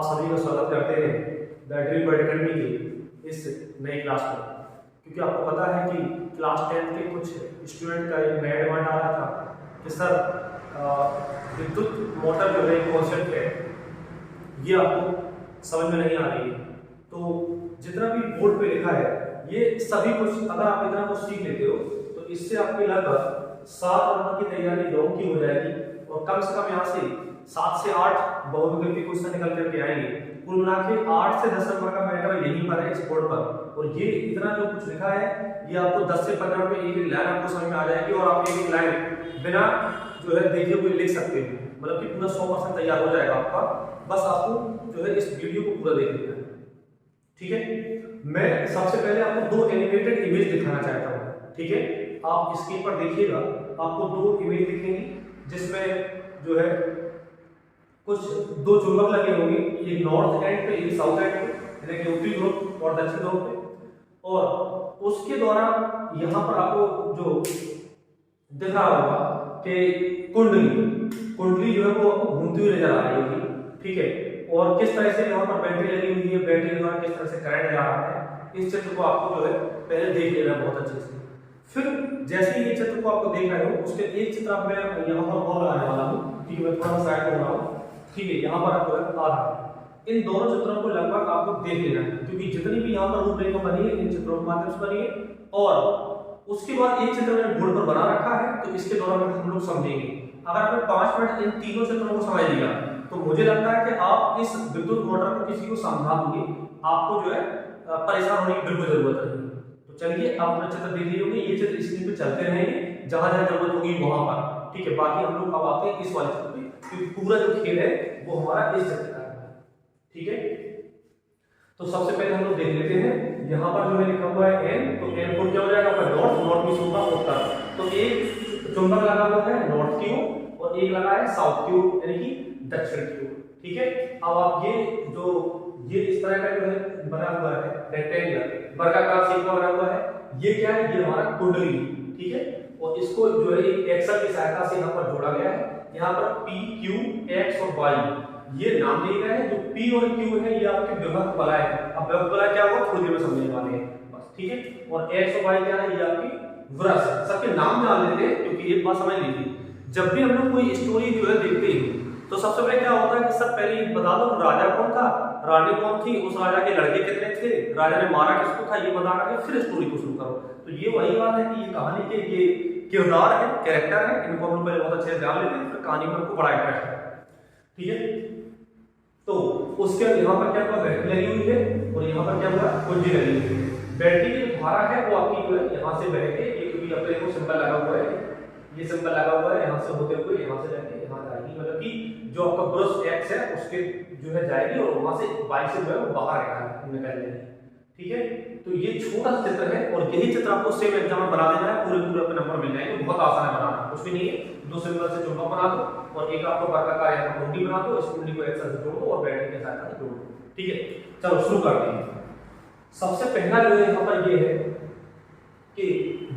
सभी का स्वागत करते हैं द ड्रीम वर्ल्ड अकेडमी की इस नई क्लास में। क्योंकि आपको पता है कि क्लास 10 के कुछ स्टूडेंट का एक नया डिमांड आ रहा था कि सर विद्युत मोटर जो है कॉन्सेप्ट है ये आपको समझ में नहीं आ रही है। तो जितना भी बोर्ड पे लिखा है ये सभी कुछ अगर आप इतना कुछ सीख लेते हो तो इससे आपकी लगभग 7 नंबर की तैयारी लॉन्ग की हो जाएगी और कम से कम यहाँ से 7 से 8 बहुविकल्पी क्वेश्चन निकल करके आएंगे। कुल मिला के 8 से 10 नंबर का मैटर यहीं पर है इस बोर्ड पर। और ये इतना जो कुछ लिखा है ये आपको 10 से 15 में एक लाइन आपको समझ में आ जाएगी और आप एक लाइन बिना जो है देखे हुए लिख सकते हो। मतलब कि पूरा 100% तैयार हो जाएगा आपका। बस आपको जो है इस वीडियो को पूरा देख लेना है, ठीक है। मैं सबसे पहले आपको 2 एनिमेटेड इमेज दिखाना चाहता हूँ, ठीक है। आप स्क्रीन पर देखिएगा, आपको 2 इमेज दिखेंगी जिसमें जो है कुछ 2 चुंबक लगे होंगे, एक नॉर्थ एंड पे एक साउथ एंड पे, यानी कि उत्तरी ध्रुव और दक्षिण ध्रुव पे। और उसके द्वारा यहाँ पर आपको जो दिख रहा होगा कि कुंडली जो है वो आपको घूमती हुई नजर आ रही होगी, ठीक है। और किस तरह से यहाँ पर बैटरी लगी हुई है, बैटरी के द्वारा किस तरह से करंट जा रहा है, इस चित्र को आपको जो है पहले देख लेना बहुत अच्छे से। फिर जैसे ही ये चित्र को आपको देख रहे हो उसके एक चित्र आप मैं यहाँ पर और लगाने वाला हूँ, ठीक है। मैं थोड़ा साइड हो रहा हूँ, ठीक है। यहाँ पर आपको आ रहा है। इन दोनों चित्रों को लगभग आपको देख लेना है क्योंकि जितनी भी यहाँ पर रूपरेखा बनी है इन चित्रों के माध्यम से बनी है। और उसके बाद एक चित्र मैंने बोर्ड पर बना रखा है तो इसके दौरान हम लोग समझेंगे। अगर आपने 5 मिनट इन तीनों चित्रों को समझ लिया तो मुझे लगता है कि आप इस विद्युत मोटर को किसी को समझा दोगे, आपको जो है परेशान होने की बिल्कुल जरूरत नहीं। तो चलिए आप अपने चित्र देख लीजिए, ये चित्र स्क्रीन पे चलते रहेंगे जहां जहां जरूरत होगी वहां पर, ठीक है। बाकी हम लोग अब आते हैं इस वाले चित्र पे क्योंकि पूरा जो खेल है वो हमारा इस चित्र का है, ठीक है। तो सबसे पहले हम लोग देख लेते हैं यहाँ पर जो है लिखा हुआ है एन, तो एन को क्या हो जाएगा आपका नॉर्थ में होगा उत्तर। तो एक चुंबक लगा हुआ है नॉर्थ की ओर और एक लगा है साउथ की ओर यानी कि दक्षिण की ओर, ठीक है। अब आप ये इस तरह का जो है बना हुआ है रेक्टेंगुलर वर्गाकार शेप में बना हुआ है, ये क्या है, ये हमारा कुंडली, ठीक है। और इसको जो है एक एक्सल की सहायता से यहाँ पर जोड़ा गया है। यहाँ पर P, Q, X और Y ये नाम दिए गए हैं। जो P और Q है ये आपके विभक्त बलाएं हैं। अब विभक्त बलाएं क्या होगा थोड़ी देर में समझने वाले हैं बस, ठीक है। और X और Y क्या है, ये आपकी वृत्त है। सबके नाम जान लेते हैं क्योंकि एक बात समझ लीजिए, जब भी हम लोग कोई स्टोरी जो है देखते हैं तो सबसे पहले क्या होता है कि सब पहले बता दो राजा कौन था, रानी कौन थी, उस राजा के लड़के कितने थे, राजा ने मारा किसको था, ये बता करके फिर स्टोरी को शुरू करो। तो ये वही बात है कि ये कहानी के ये किरदार है, कैरेक्टर है, इनको हम लोग पहले बहुत अच्छे से जान लेते हैं, फिर कहानी में हमको बड़ा इंटरेस्ट है, ठीक है। तो उसके यहाँ पर क्या हुआ, बैटरी लगी हुई है और यहाँ पर क्या हुआ, कुंडली लगी हुई है। बैटरी की जो धारा है वो आपकी जो है यहाँ से बह के एक भी अपने को सिंबल लगा हुआ है, ये सिंबल लगा हुआ है, यहाँ से होते हुए यहाँ से जाके यहाँ जाएगी। मतलब कि जो आपका ब्रश एक्स है उसके जो है जाएगी और वहां से बाई से जो है वो बाहर निकल जाएगी, ठीक है। तो ये छोटा सा चित्र है और यही चित्र आपको सेम एग्जाम में बना देना है, पूरे पे नंबर मिल जाएंगे। बहुत आसान है बनाना, कुछ भी नहीं है। 2 सिंबल से चुंबक बना दो और एक आपको वर्गाकार यहाँ पर कुंडली बना दो, इस कुंडली को एक्सल से जोड़ दो और बैटरी के सहायता से जोड़ दो, ठीक है। चलो शुरू करते हैं। सबसे पहला जो है यहाँ पर ये है कि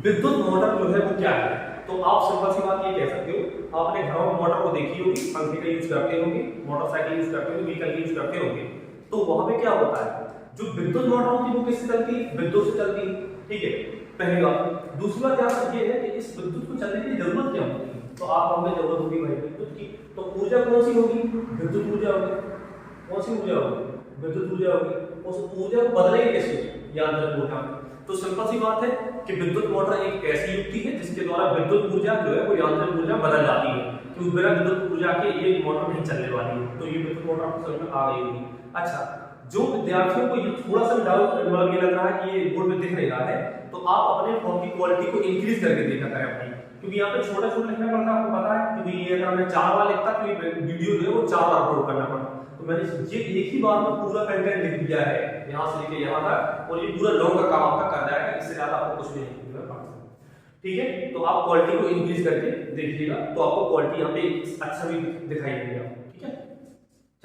विद्युत मोटर जो है वो क्या है। तो आप सिंपल सी बात ये कह सकते हो, आपने घरों में मोटर को देखी होगी, पंखे का यूज करते होंगे, मोटरसाइकिल यूज करते होंगे, व्हीकल यूज करते होंगे। तो वहां पे क्या होता है, जो विद्युत मोटर होती है वो किससे चलती है, विद्युत से चलती है, ठीक है। पहली बात। दूसरी बात यहाँ ये है कि इस विद्युत को चलने की जरूरत क्या होती है, तो आप हमें जरूरत होगी भाई विद्युत की। तो ऊर्जा कौन सी होगी, विद्युत ऊर्जा होगी। कौन सी ऊर्जा होगी, विद्युत ऊर्जा होगी। उस ऊर्जा को बदलेंगे कैसे, यांत्रिक ऊर्जा में। तो सिंपल सी बात है कि विद्युत मोटर एक ऐसी युक्ति है जिसके द्वारा विद्युत ऊर्जा जो है वो यांत्रिक ऊर्जा बदल जाती है, क्योंकि बिना विद्युत ऊर्जा के ये मोटर नहीं चलने वाली है। तो ये विद्युत मोटर आपको समझ में आ गई होगी। अच्छा, जो विद्यार्थियों को ये थोड़ा सा डाउट मतलब ये लग रहा है कि ये बोर्ड में दिख नहीं रहा है, तो आप अपने फोन की क्वालिटी को इंक्रीज करके देखा करें अपनी, क्योंकि यहाँ पे छोटा छोटा लिखना पड़ता है, आपको पता है। क्योंकि ये अगर मैं 4 बार लिखता तो ये वीडियो जो है वो 4 बार अपलोड करना पड़ता। तो मैंने ये एक ही बार में पूरा कंटेंट लिख दिया है यहाँ से लेके यहाँ तक, और ये पूरा लॉन्ग का काम आपका कर जाएगा। इससे ज्यादा आपको कुछ भी नहीं करना पड़ता, ठीक है। तो आप क्वालिटी को इंक्रीज करके देखिएगा तो आपको क्वालिटी यहाँ पे अच्छा भी दिखाई देगा, ठीक है।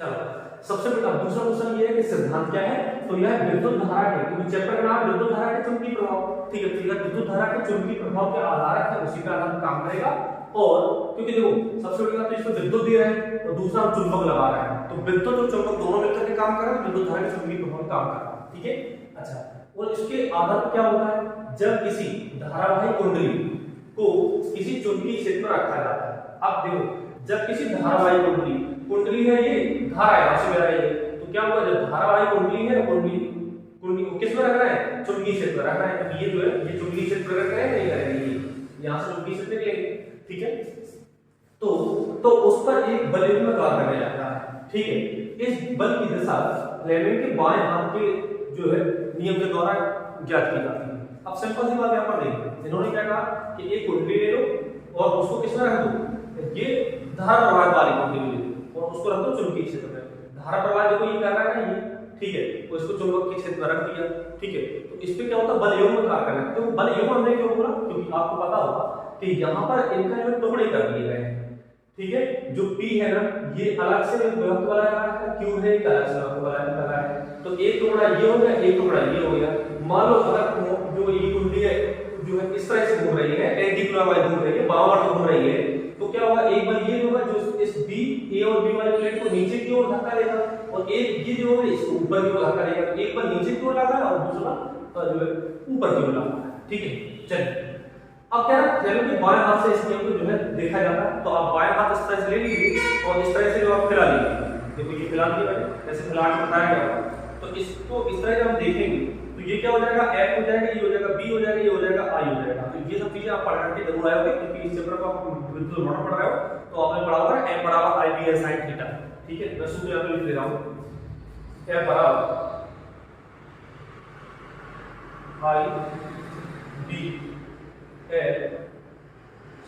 चलो सबसे पहला दूसरा क्वेश्चन ये है कि सिद्धांत क्या है। तो यह विद्युत धारा है, क्योंकि चैप्टर का नाम विद्युत धारा के चुंबकीय प्रभाव, ठीक है। विद्युत धारा के चुंबकीय प्रभाव के आधार है, उसी पर आधार काम करेगा। और क्योंकि देखो सबसे बड़ी बात तो इसमें विद्युत दे रहा है और दूसरा हम चुंबक लगा रहे हैं, तो विद्युत और चुंबक दोनों मिलकर के काम कर रहे हैं, विद्युत धारा के चुंबकीय प्रभाव काम कर रहा है। ठीक है, अच्छा, और इसके आधार पर क्या होता है, जब किसी धारावाही कुंडली को किसी चुंबकीय क्षेत्र में रखा जाता है। अब देखो जब किसी धारावाही कुंडली है, ये धारा यहां से बह रही है, तो क्या होगा, जब धारावाही कुंडली है, कुंडली को किस में रख रहा है, चुंबकीय क्षेत्र में रख रहा है, तो ये जो है ये चुंबकीय क्षेत्र प्रकट करेंगे नहीं करेंगे, यहां से चुंबकीय क्षेत्र निकलेंगे। ठीक है, तो उस पर एक बल युग्म कार्य करने जाता है। ठीक है, इस बल की दिशा लेमेन के बाएं हाथ के जो है नियम के द्वारा ज्ञात की जाती है। अब सिंपल सी बात यहां पर देखिए, इन्होंने क्या कहा कि एक कुंडली ले लो और उसको किसमें रख दो, ये धारा प्रवाह वाली कुंडली ले लो और उसको रख दो चुंबकीय क्षेत्र में। धारा प्रवाह देखो ये कर रहा है ये, ठीक है, तो इसको चुंबक के क्षेत्र में रख दिया। ठीक है, तो इस पे क्या होता है, बल युग्म कार्य करना है। तो बल युग्म हमने क्यों बोला, क्योंकि आपको पता होगा कि यहाँ पर इनका जो टुकड़े कर दिए गए हैं। ठीक है, जो P है ना, ये अलग से विभक्त वाला है, Q है एक अलग से विभक्त वाला है, तो एक टुकड़ा ये हो गया, एक टुकड़ा ये हो गया। मान लो अगर जो ये कुंडली है जो है इस तरह से घूम रही है, एंटी क्लॉकवाइज घूम रही है, बाएं घूम रही है, तो क्या होगा, एक बार ये होगा जो इस B, A और B वाले प्लेट को नीचे की ओर धक्का देगा, और एक ये जो है इसको ऊपर की ओर धक्का देगा। एक बार नीचे की ओर लगा है और दूसरा जो है ऊपर की ओर लगा है। ठीक है, चलिए अब क्या है, चलो कि बाएं हाथ से इस नियम को जो है देखा जाता है, तो आप बाएं हाथ इस तरह से ले लीजिए और इस तरह से जो आप फैला लीजिए। देखो ये फैला दिया मैंने, जैसे फैला के बताया गया, तो इसको इस तरह जब हम देखेंगे तो ये क्या हो जाएगा, F हो जाएगा, ये हो जाएगा, B हो जाएगा, ये हो जाएगा, I हो जाएगा। तो ये सब चीजें आप पढ़ करके जरूर आए होंगे, क्योंकि इस चैप्टर को आप बिल्कुल पढ़ रहे हो, तो आपने पढ़ा होगा F बराबर I B sin थीटा। ठीक है, मैं सूत्र यहां पे लिख दे रहा हूं, F बराबर I B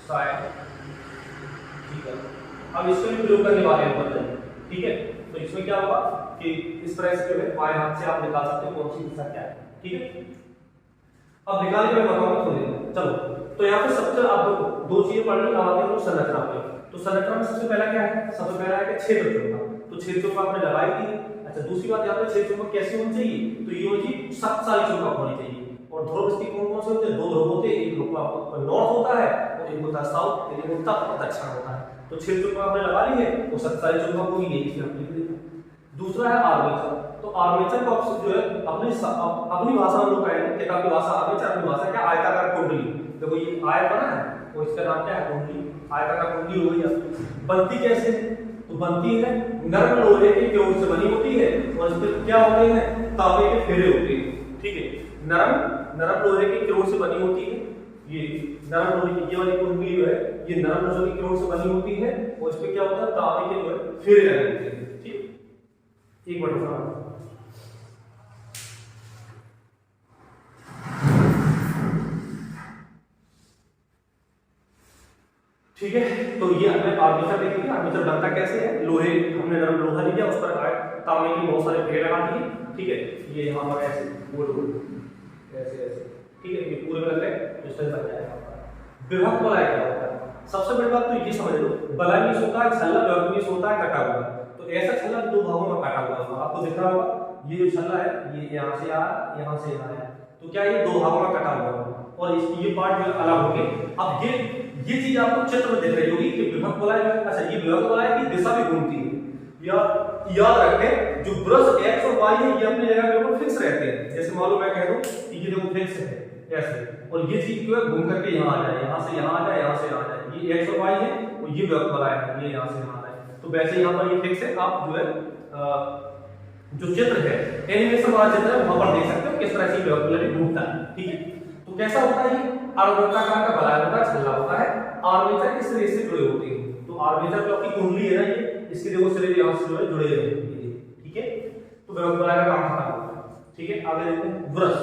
sin थीटा। अब इसको भी प्रयोग करने वाले हैं बदल। ठीक है, तो इसमें क्या होगा कि इस तरह से जो है बाएं हाथ से आप निकाल सकते हो कौन सी दिशा क्या है। ठीक है, अब निकाल के मैं बताऊंगा थोड़ी। चलो, तो यहाँ पे सबसे आप दो चीजें पढ़ ली, आगे हम संरचना पे। तो संरचना में सबसे पहला क्या है, सबसे पहला है कि क्षेत्र चुंबक। तो क्षेत्र चुंबक आपने लगाई थी। अच्छा, दूसरी बात यहाँ पे क्षेत्र चुंबक कैसी होनी चाहिए, तो ये होनी शक्तिशाली चुंबक होनी चाहिए। और ध्रुव स्थिति कौन से होते हैं, दो ध्रुव होते हैं, एक ध्रुव नॉर्थ होता है और एक होता है साउथ, एक उत्तर और दक्षिण होता है। तो क्षेत्र चुंबक आपने लगा ली है, वो शक्तिशाली चुंबक होगी, यही चीज आपने लिख दी। दूसरा है आर्मेचर। तो आर्मेचर को जो है अपनी भाषा में लोग कहेंगे, किताब की भाषा आर्मेचर, अपनी भाषा क्या, आयताकार कुंडली। देखो ये आयत बना है और इसका नाम क्या है, कुंडली। आयताकार कुंडली हो गई। बनती कैसे, तो बनती है नरम लोहे के क्योर से बनी होती है और इस पर क्या होते हैं, तांबे के फेरे होते हैं। ठीक है, नरम लोहे के क्योर से बनी होती है। ये नरम लोहे की ये वाली कुंडली जो है, ये नरम लोहे के क्योर से बनी होती है और इस पे क्या होता है, तांबे के जो है फेरे लगे होते हैं। ठीक, एक मिनट। ठीक है, तो ये हमें आर्मेचर देखेंगे। आर्मेचर बनता कैसे है, लोहे, हमने नरम लोहा लिया, उस पर तांबे के बहुत सारे फेरे लगा दिए। ठीक है, ये यहाँ पर ऐसे गोल गोल ऐसे ऐसे, ठीक है, ये पूरे में लग गए तो इस तरह बन जाएगा। विभक्त वलय क्या होता है, सबसे बड़ी बात तो ये समझ लो, वलय में होता है छल्ला, विभक्त में होता है कटा हुआ। तो ऐसा छल्ला दो भागों में काटा हुआ होगा, आपको दिख रहा होगा। ये जो छल्ला है ये यहाँ से आया, यहाँ से यहाँ आया, तो क्या ये दो भागों में कटा हुआ होगा और ये पार्ट जो अलग होंगे। अब ये चीज आपको चित्र में दिख रही होगी कि विभक्त वलय है। अच्छा, ये विभक्त वलय की दिशा भी घूमती है, या याद रखें जो ब्रश एक्स और वाई है ये अपनी जगह बिल्कुल फिक्स रहते हैं। जैसे मान लो मैं कह दूं कि ये देखो फिक्स है ऐसे, और ये चीज जो है घूम करके यहाँ आ जाए, यहाँ से यहाँ आ जाए, यहाँ से यहाँ आ जाए। ये एक्स और वाई है और ये विभक्त वलय है, ये यहाँ से यहाँ आ जाए। तो वैसे यहाँ पर ये फिक्स है। आप जो है जो चित्र है, एनिमेशन वाला चित्र है, वहां पर देख सकते हो किस तरह से विभक्त वलय घूमता है। ठीक है, तो कैसा होता है, ये अर्धवृत्ताकार का वलय होता है, छल्ला होता है। आर्मेचर किस तरह से जुड़े होते हैं, तो आर्मेचर जो आपकी कुंडली है ना, ये इसके देखो सिरे यहाँ से जो है जुड़े हुए हैं। ठीक है, तो विभक्त वलय का काम खत्म होता है। ठीक है, आगे देखते हैं ब्रश।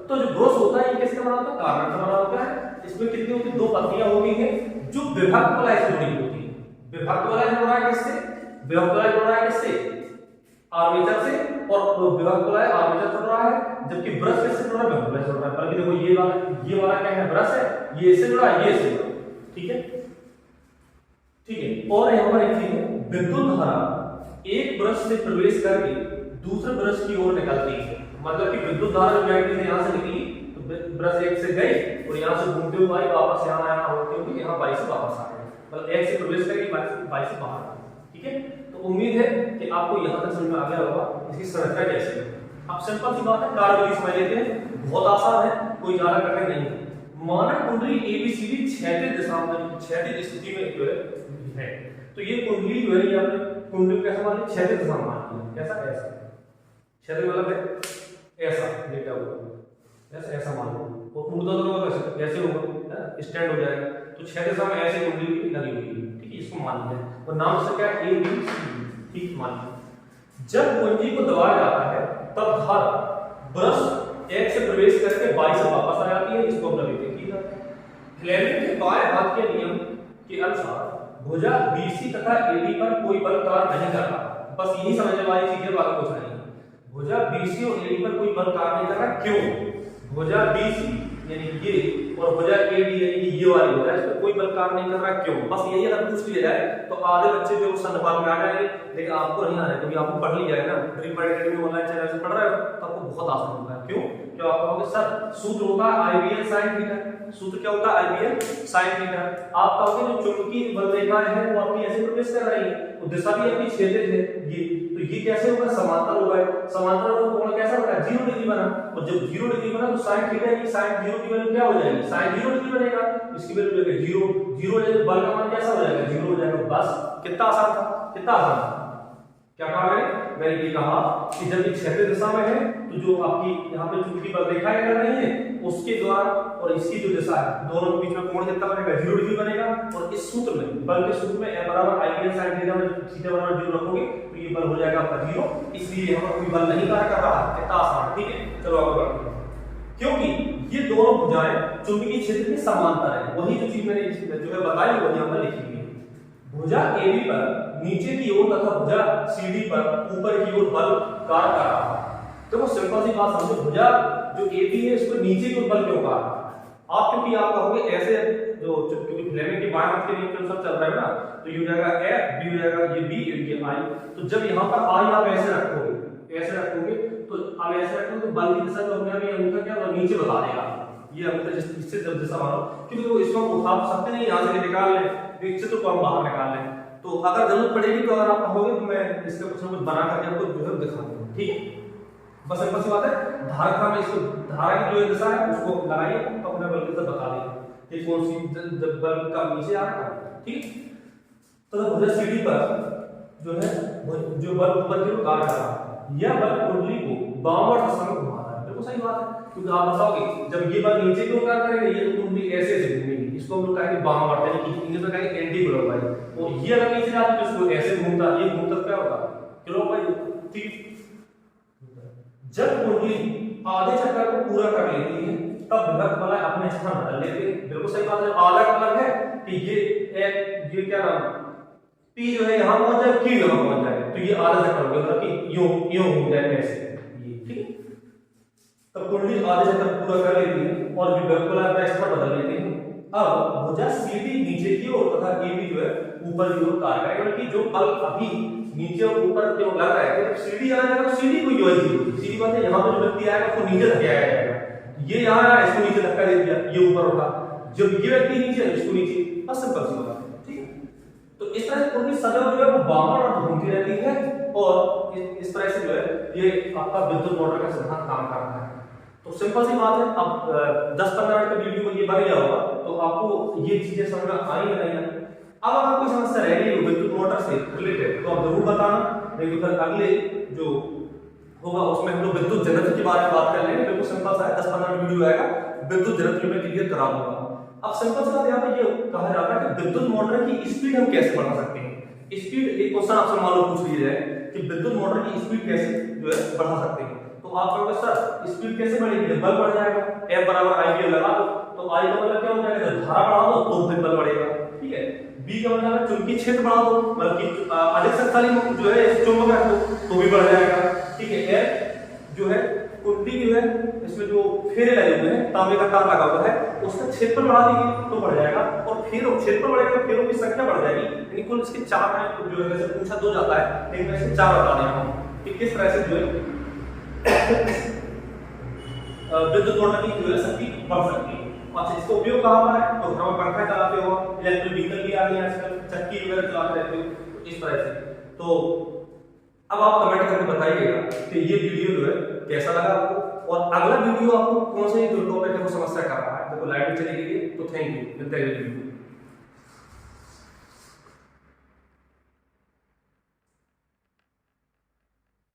तो जो ब्रश होता है ये किससे बना होता है, कार्बन से बना होता है। इसमें कितनी होती है, दो पत्तियां होती हैं जो विभक्त वलय से जुड़ी होती है। विभक्त वलय जुड़ रहा है किससे, विभक्त वलय जुड़ रहा है किससे, आर्मेचर से, और विभक्त वलय आर्मेचर जुड़ रहा है, जबकि ब्रश किससे जुड़ रहा है, विभक्त वलय से जुड़ रहा है। बल्कि देखो ये वाला क्या है, ब्रश है, ये इससे जुड़ा है, ये इससे जुड़ा। ठीक है, ठीक है, और यहाँ पर एक चीज है, विद्युत धारा एक ब्रश से प्रवेश करके दूसरे ब्रश की ओर निकलती है। मतलब कि विद्युत धारा जो है यहाँ से निकली तो ब्रश एक से गई और यहाँ से घूमते हुए आई, वापस यहाँ आया, होते हुए यहाँ बाई से वापस आ गई। मतलब एक से प्रवेश करेगी, बाई से बाहर। ठीक है, तो उम्मीद है कि आपको यहाँ तक समझ में आ गया होगा इसकी संरचना कैसे है। अब सिंपल सी बात है, कार्यविधि समझ लेते हैं, बहुत आसान है, कोई ज्यादा कठिन नहीं है। मानक कुंडली एबीसीडी क्षैतिज दिशा में, क्षैतिज स्थिति में जो है, तो ये कुंडली जो है, ये आपने कुंडली कैसा मान लिया, क्षैतिज दिशा में मान लिया। कैसा, ऐसा क्षैतिज मतलब है ऐसा, ये क्या होगा, ऐसा मान लो, और ऊर्ध्वाधर होगा ऐसे होगा, स्टैंड हो जाएगा। तो क्षैतिज दिशा में ऐसे कुंडली लगी हुई है। ठीक है, इसको मान लिया, और नाम से क्या है, एबीसीडी। ठीक, मान लिया। जब कुंजी को दबाया जाता है तब धार ब्रश एक से प्रवेश करके बाई से वापस आ जाती है, इसको हम लिखते हैं। फ्लेमिंग के बाएं हाथ के नियम के अनुसार भुजा बीसी तथा एडी पर कोई बल कार्य नहीं कर रहा। बस यही समझने वाली चीज है, बात कुछ नहीं। भुजा बीसी और एडी पर कोई बल कार्य नहीं कर रहा, क्यों? भुजा बीसी यानी ये और भुजा एडी यानी कि ये वाली भुजा, इस पर कोई बल कार्य नहीं कर रहा, क्यों? बस यही अगर पूछ लिया जाए तो आधे बच्चे जो संदर्भ में आ जाएंगे, लेकिन आपको नहीं आ रहा है क्योंकि आपको पढ़ लिया है ना, ड्रीम एकेडमी ऑनलाइन चैनल से पढ़ रहे हो, तो आपको बहुत आसान होगा। क्यों? क्यों आप कहोगे सर सूत्र होगा आईबीएल sin थीटा। सूत्र क्या होता है? IBL sin theta. आप कहोगे जो चुंबकीय बल रेखाएं हैं वो आपकी ऐसे प्रवेश कर रही है, तो दिशा भी आपकी क्षैतिज है, ये तो ये कैसे होगा? समांतर होगा। समांतर होगा तो कोण कैसा होगा? 0 डिग्री बना, और जब 0 डिग्री बना तो sin थीटा की sin 0 की वैल्यू क्या हो जाएगी? sin 0 डिग्री बनेगा, इसकी वैल्यू लगेगी 0। 0 हो जाए तो बल का मान कैसा हो जाएगा? 0 हो जाएगा। बस कितना आसान था, कितना आसान था। क्या कहा मैंने ये कहा कि जब ये क्षैतिज दिशा में है तो जो आपकी यहाँ पे चुंबकीय बल रेखाएं कर रही है उसके द्वारा और इसकी जो दिशा है, दोनों के बीच में कोण कितना बनेगा? 0 डिग्री बनेगा। और इस सूत्र में, बल के सूत्र में F बराबर IBL sin थीटा में थीटा बराबर 0 रखोगे तो ये बल हो जाएगा आपका 0, इसलिए यहाँ पर कोई बल नहीं कार्य कर रहा। कितना आसान, ठीक है। चलो आगे बढ़ते हैं। क्योंकि ये दोनों भुजाएं चुंबकीय क्षेत्र के समांतर है, वही जो चीज मैंने जो है बताई वो यहाँ पर लिखी हुई है। भुजा AB पर नीचे की ओर तथा भुजा CD पर ऊपर की ओर बल कार्य कर रहा है। देखो सिंपल सी बात समझो, भुजा जो AB है इसको नीचे की ओर बल क्यों कर रहा है? आप क्योंकि आप कहोगे ऐसे जो क्योंकि फ्लेमिंग के बाएं हाथ के नियम के अनुसार चल रहा है ना, तो ये हो जाएगा F, B हो जाएगा, ये B ये I। तो जब यहाँ पर I आप ऐसे रखोगे तो अब ऐसे रखोगे तो बल की दिशा जो अपने आप ये अंगूठा क्या होगा? नीचे बता देगा। ये अंगूठा इससे जब दिशा मानो, क्योंकि वो इसको हम उठा सकते नहीं, यहाँ से निकाल लें, एक चित्र को हम बाहर निकाल लें, तो अगर जरूरत पड़ेगी तो अगर आप कहोगे तो मैं इसका कुछ ना कुछ बना करके आपको जो है दिखा दूंगा। ठीक है, बस सिंपल सी बात है। धारा में इसको धारा की जो दिशा है उसको लगाइए तो अपने बल की दिशा बता देगा कि कौन सी जब बल का नीचे आ रहा है। ठीक, तो भुजा सीडी पर जो है जो बल ऊपर की ओर कार्य कर रहा है, यह बल कुंडली को वामावर्त दिशा में घुमाता है। बिल्कुल सही बात है, क्योंकि आप बताओगे जब ये बल नीचे की ओर कार्य करेगा ये तो कुंडली ऐसे से घूमेगी, इसको हम लोग कहेंगे वामावर्त, यानी कि इंग्लिश में कहेंगे एंटी क्लॉकवाइज। और ये अगर नीचे जाती है इसको ऐसे घूमता, ये घूमता क्या होगा? क्लॉकवाइज। ठीक, जब कुंडली आधे चक्कर को पूरा कर लेती है तब विभक्त बल अपने स्थान बदल लेते हैं। बिल्कुल सही बात है। आधा का मतलब है कि ये क्या नाम P जो है यहाँ पहुंच जाए, Q यहाँ पहुंच जाए, तो ये आधा चक्कर हो गया, मतलब कि यूं घूम जाए ऐसे ये। ठीक, तब कुंडली आधे चक्कर पूरा कर लेती है और विभक्त बल अपना स्थान बदल लेते हैं। अब भुजा CD नीचे की ओर तथा AB जो है ऊपर की ओर कार्य करेगा, बल्कि जो बल अभी नीचे और ऊपर क्यों लग रहा है, जब सीडी आ जाएगा तो सीडी को यूएल सीधी बात है, यहाँ पे जो व्यक्ति आएगा उसको नीचे धकेला जाएगा, ये यहाँ आया इसको नीचे धक्का दे दिया, ये ऊपर उठा, जब ये व्यक्ति नीचे है इसको नीचे, बस सिंपल सी बात है। ठीक है, तो इस तरह से कुंडली सदैव जो है वो वामावर्त घूमती रहती है और इस तरह से जो है ये आपका विद्युत मोटर का सिद्धांत काम करता है। तो सिंपल सी बात है। अब 10-15 मिनट का वीडियो में ये बन गया होगा तो आपको ये चीजें समझ में आई या नहीं आई। अब अगर कोई समस्या रह गई हो विद्युत मोटर से रिलेटेड तो आप जरूर बताना, नहीं तो फिर अगले जो होगा उसमें हम लोग विद्युत जनरेटर के बारे में बात कर लेंगे। बिल्कुल सिंपल सा 10-15 मिनट वीडियो आएगा, विद्युत जनरेटर में क्लियर करा दूंगा। अब सिंपल सा बात यहाँ पे ये कहा जाता है कि विद्युत मोटर की स्पीड हम कैसे बढ़ा सकते हैं। स्पीड एक क्वेश्चन आपसे मान लो पूछ लिया जाए कि विद्युत मोटर की स्पीड कैसे जो है बढ़ा सकते हैं, तो आप कहोगे सर स्पीड कैसे बढ़ेगी? जब बल बढ़ जाएगा, F बराबर IBL लगा दो, तो I का मतलब क्या हो जाएगा? जब धारा बढ़ा दो तो फिर बल बढ़ेगा। ठीक है, B का मतलब है चुंबकीय क्षेत्र बढ़ा दो, बल्कि अधिक शक्तिशाली जो है चुंबक है तो भी बढ़ जाएगा। ठीक है, F जो है कुंडली जो है इसमें जो फेरे लगे हुए हैं, तांबे का तार लगा हुआ है, उसका क्षेत्रफल बढ़ा देंगे तो बढ़ जाएगा, और फेरों क्षेत्रफल बढ़ेगा तो फेरों की संख्या बढ़ जाएगी। यानी कुल इसके 4 हैं जो है, वैसे पूछा 2 जाता है लेकिन मैं इसे 4 बता रहा हूं कि किस तरह से जो है विद्युत मोटर की जो है शक्ति बढ़ सकती है। अच्छा, इसका उपयोग कहाँ पर है? तो घरों में पंखा चलाते हो, इलेक्ट्रिक व्हीकल भी आ गए हैं आजकल, चक्की वगैरह चलाते रहते हो, तो इस तरह से। तो अब आप कमेंट करके बताइएगा कि ये वीडियो जो है कैसा लगा आपको, और अगला वीडियो आपको कौन सा जो टॉपिक है वो समस्या कर रहा है। तो लाइव में चली गई। तो थैंक यू, मिलते हैं वीडियो।